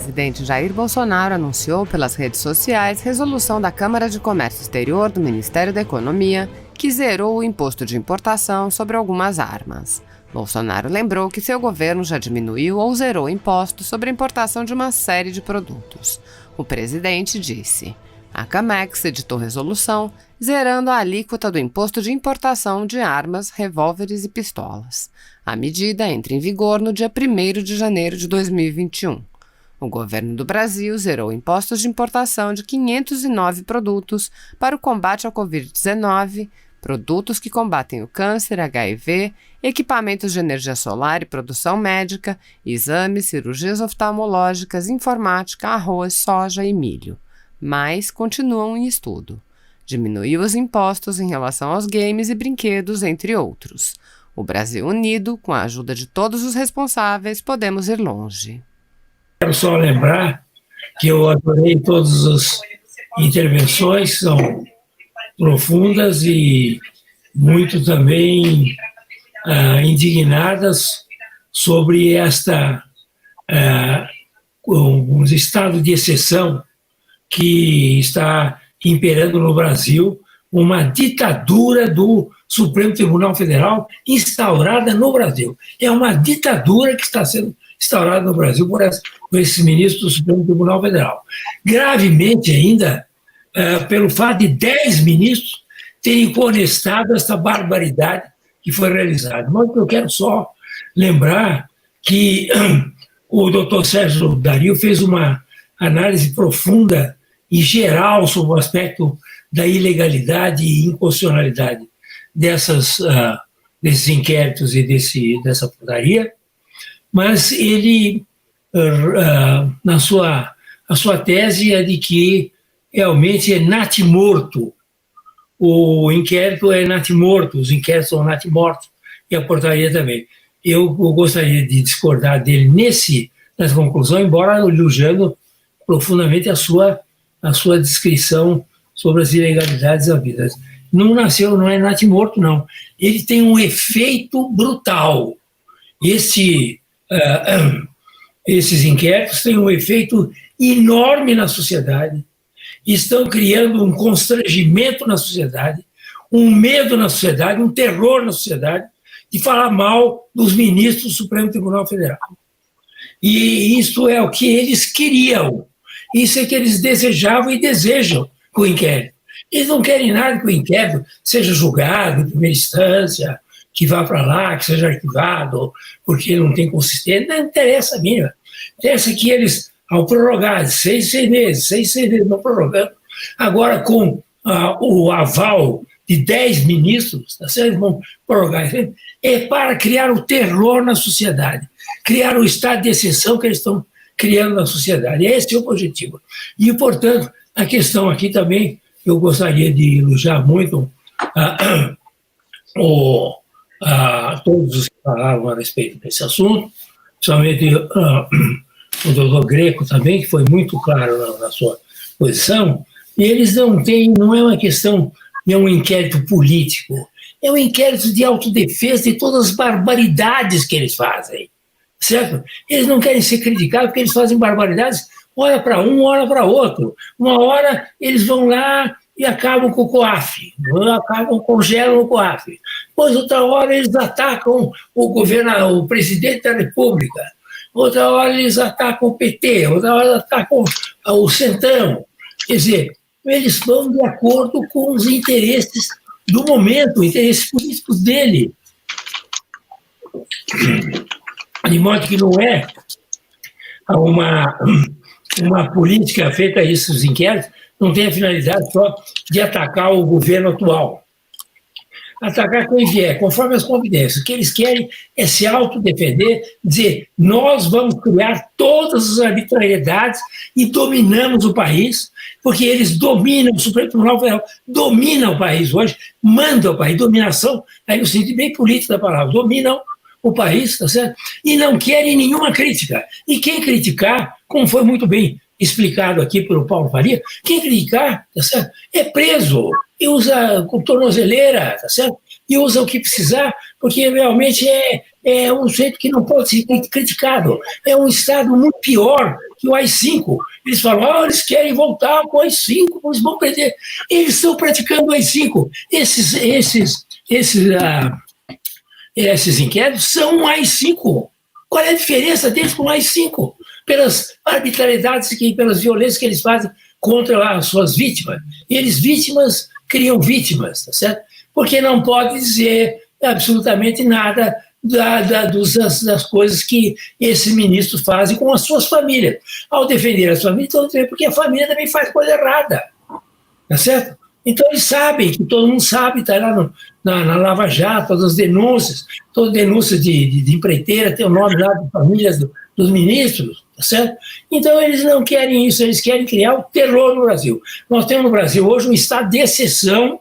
presidente Jair Bolsonaro anunciou pelas redes sociais resolução da Câmara de Comércio Exterior do Ministério da Economia que zerou o imposto de importação sobre algumas armas. Bolsonaro lembrou que seu governo já diminuiu ou zerou impostos sobre a importação de uma série de produtos. O presidente disse: a Camex editou resolução zerando a alíquota do imposto de importação de armas, revólveres e pistolas. A medida entra em vigor no dia 1º de janeiro de 2021. O governo do Brasil zerou impostos de importação de 509 produtos para o combate ao Covid-19, produtos que combatem o câncer, HIV, equipamentos de energia solar e produção médica, exames, cirurgias oftalmológicas, informática, arroz, soja e milho. Mas continuam em estudo. Diminuiu os impostos em relação aos games e brinquedos, entre outros. O Brasil unido, com a ajuda de todos os responsáveis, podemos ir longe. Quero só lembrar que eu adorei todas as intervenções, são profundas e muito também indignadas sobre um estado de exceção que está imperando no Brasil, uma ditadura do Supremo Tribunal Federal instaurada no Brasil. É uma ditadura que está sendo instaurada no Brasil por esses ministros do Supremo Tribunal Federal. Gravemente ainda, pelo fato de 10 ministros terem conestado essa barbaridade que foi realizada. Mas eu quero só lembrar que o doutor Sérgio Dario fez uma análise profunda e geral sobre o aspecto da ilegalidade e inconstitucionalidade desses inquéritos e dessa portaria, mas ele, a sua tese é de que realmente é natimorto, o inquérito é natimorto, os inquéritos são natimortos, e a portaria também. Eu gostaria de discordar dele nessa conclusão, embora elogiando profundamente a sua descrição sobre as ilegalidades havidas. Não é natimorto, não. Ele tem um efeito brutal. Esses inquéritos têm um efeito enorme na sociedade, estão criando um constrangimento na sociedade, um medo na sociedade, um terror na sociedade, de falar mal dos ministros do Supremo Tribunal Federal. E isso é o que eles queriam. Isso é que eles desejavam e desejam com o inquérito. Eles não querem nada que o inquérito seja julgado em primeira instância, que vá para lá, que seja arquivado, porque não tem consistência. Não interessa a mínima. Interessa que eles, ao prorrogar 6 meses, não prorrogando, agora com o aval de 10 ministros, tá certo? Vão prorrogar, é para criar o terror na sociedade, criar o estado de exceção que eles estão criando na sociedade. Esse é o objetivo. E, portanto, a questão aqui também, eu gostaria de elogiar muito todos os que falaram a respeito desse assunto, principalmente o doutor Greco também, que foi muito claro na sua posição. E eles não é uma questão de um inquérito político, é um inquérito de autodefesa de todas as barbaridades que eles fazem. Certo? Eles não querem ser criticados porque eles fazem barbaridades, hora para um, hora para outro. Uma hora eles vão lá e acabam com o COAF, congelam o COAF. Depois, outra hora, eles atacam o presidente da República. Outra hora, eles atacam o PT. Outra hora, eles atacam o Centrão. Quer dizer, eles vão de acordo com os interesses do momento, interesses políticos dele. De modo que não é uma política feita a esses inquéritos, não tem a finalidade só de atacar o governo atual. Atacar quem vier, conforme as convidências. O que eles querem é se autodefender, dizer, nós vamos criar todas as arbitrariedades e dominamos o país, porque eles dominam, o Supremo Tribunal Federal domina o país hoje, manda o país, dominação, aí no sentido bem político da palavra, dominam o país, tá certo? E não querem nenhuma crítica. E quem criticar, como foi muito bem explicado aqui pelo Paulo Faria, quem criticar, tá certo? É preso e usa com tornozeleira, tá certo? e usa o que precisar, porque realmente é um jeito que não pode ser criticado. É um Estado muito pior que o AI-5. Eles falam, eles querem voltar com o AI-5, eles vão perder. Eles estão praticando o AI-5. Esses inquéritos são um AI-5. Qual é a diferença deles com o AI-5? Pelas arbitrariedades e pelas violências que eles fazem contra as suas vítimas. E eles, vítimas, criam vítimas, tá certo? Porque não pode dizer absolutamente nada das coisas que esses ministros fazem com as suas famílias. Ao defender as famílias, porque a família também faz coisa errada, tá certo? Então eles sabem, que todo mundo sabe, está lá na Lava Jato, todas as denúncias, toda denúncia de empreiteira tem o nome lá de famílias dos ministros, tá certo? Então eles não querem isso, eles querem criar o terror no Brasil. Nós temos no Brasil hoje um estado de exceção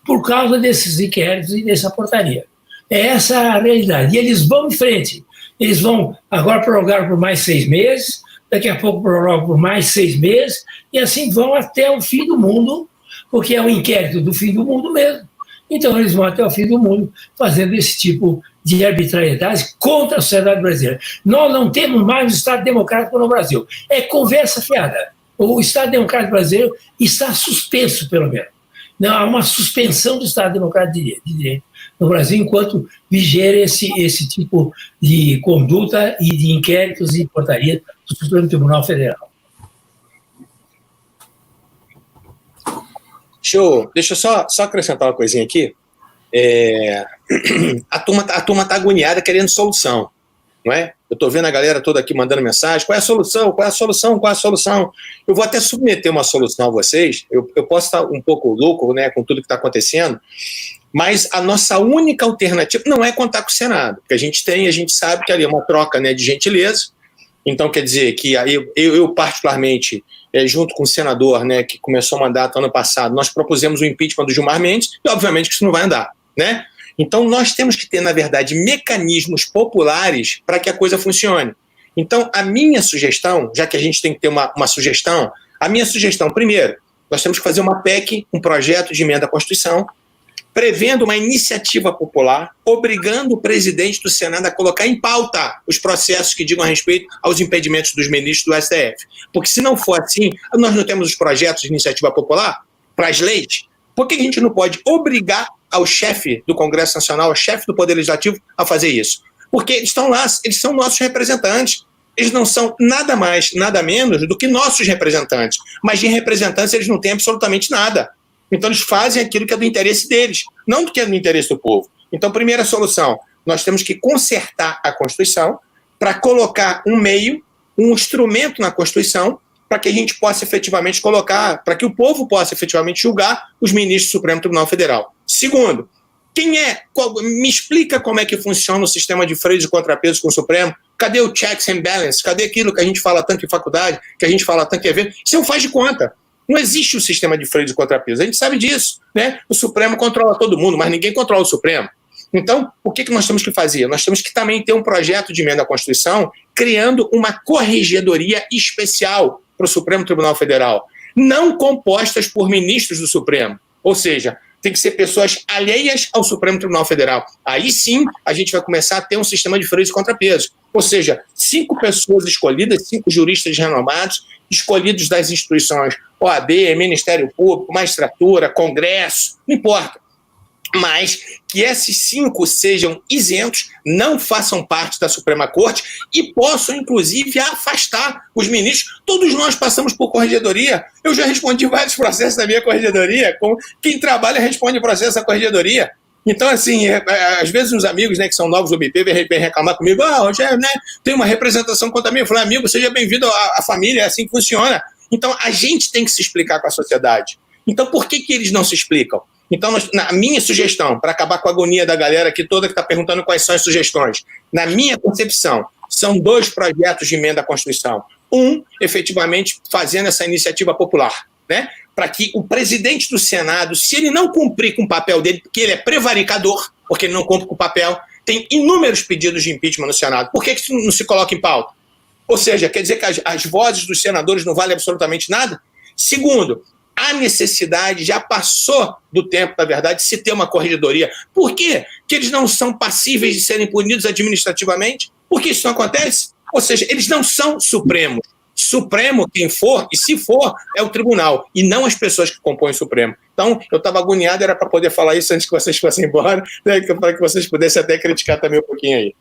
por causa desses inquéritos e dessa portaria. É essa a realidade. E eles vão em frente. Eles vão agora prorrogar por mais 6 meses, daqui a pouco prorrogam por mais 6 meses, e assim vão até o fim do mundo, porque é um inquérito do fim do mundo mesmo. Então eles vão até o fim do mundo fazendo esse tipo de arbitrariedade contra a sociedade brasileira. Nós não temos mais um Estado democrático no Brasil. É conversa fiada. O Estado democrático brasileiro está suspenso, pelo menos. Não, há uma suspensão do Estado democrático de direito no Brasil enquanto viger esse tipo de conduta e de inquéritos e portarias do Supremo Tribunal Federal. Deixa eu só acrescentar uma coisinha aqui. A turma tá agoniada querendo solução, não é? Eu estou vendo a galera toda aqui mandando mensagem, qual é a solução, qual é a solução, qual é a solução? Eu vou até submeter uma solução a vocês, eu posso estar um pouco louco, né, com tudo que está acontecendo, mas a nossa única alternativa não é contar com o Senado, porque a gente sabe que ali é uma troca, né, de gentileza. Então quer dizer que eu particularmente, junto com o senador, né, que começou o mandato ano passado, nós propusemos o impeachment do Gilmar Mendes, e obviamente que isso não vai andar, né? Então nós temos que ter, na verdade, mecanismos populares para que a coisa funcione. Então a minha sugestão, já que a gente tem que ter uma sugestão, a minha sugestão, primeiro, nós temos que fazer uma PEC, um projeto de emenda à Constituição, prevendo uma iniciativa popular, obrigando o presidente do Senado a colocar em pauta os processos que digam a respeito aos impedimentos dos ministros do STF. Porque se não for assim, nós não temos os projetos de iniciativa popular para as leis, por que a gente não pode obrigar ao chefe do Congresso Nacional, ao chefe do Poder Legislativo a fazer isso? Porque eles estão lá, eles são nossos representantes. Eles não são nada mais, nada menos do que nossos representantes. Mas de representantes eles não têm absolutamente nada. Então eles fazem aquilo que é do interesse deles, não do que é do interesse do povo. Então, primeira solução, nós temos que consertar a Constituição para colocar um meio, um instrumento na Constituição para que a gente possa efetivamente colocar, para que o povo possa efetivamente julgar os ministros do Supremo Tribunal Federal. Segundo, me explica como é que funciona o sistema de freios e contrapesos com o Supremo? Cadê o checks and balance? Cadê aquilo que a gente fala tanto em faculdade, que a gente fala tanto em evento? Isso não faz de conta. Não existe o sistema de freio de contrapeso. A gente sabe disso, né? O Supremo controla todo mundo, mas ninguém controla o Supremo. Então, o que nós temos que fazer? Nós temos que também ter um projeto de emenda à Constituição criando uma corregedoria especial para o Supremo Tribunal Federal, não compostas por ministros do Supremo. Ou seja, tem que ser pessoas alheias ao Supremo Tribunal Federal. Aí sim, a gente vai começar a ter um sistema de freio de contrapeso. Ou seja, 5 pessoas escolhidas, 5 juristas renomados, escolhidos das instituições OAB, Ministério Público, Magistratura, Congresso, não importa. Mas que esses 5 sejam isentos, não façam parte da Suprema Corte e possam, inclusive, afastar os ministros. Todos nós passamos por corregedoria. Eu já respondi vários processos da minha corregedoria. Quem trabalha responde processo da corregedoria. Então, assim, às vezes os amigos, né, que são novos do BP vêm reclamar comigo, Rogério, né, tem uma representação contra mim. Eu falei, amigo, seja bem-vindo à família, é assim que funciona. Então, a gente tem que se explicar com a sociedade. Então, por que eles não se explicam? Então, na minha sugestão, para acabar com a agonia da galera aqui toda que está perguntando quais são as sugestões, na minha concepção, são 2 projetos de emenda à Constituição. Um, efetivamente, fazendo essa iniciativa popular, né? Para que o presidente do Senado, se ele não cumprir com o papel dele, porque ele é prevaricador, porque ele não cumpre com o papel, tem inúmeros pedidos de impeachment no Senado. Por que isso não se coloca em pauta? Ou seja, quer dizer que as vozes dos senadores não valem absolutamente nada? Segundo, há necessidade, já passou do tempo, na verdade, de se ter uma corregedoria. Por quê? Que eles não são passíveis de serem punidos administrativamente? Por que isso não acontece? Ou seja, eles não são supremos. Supremo, quem for, e se for, é o tribunal, e não as pessoas que compõem o Supremo. Então, eu estava agoniado, era para poder falar isso antes que vocês fossem embora, né, para que vocês pudessem até criticar também um pouquinho aí.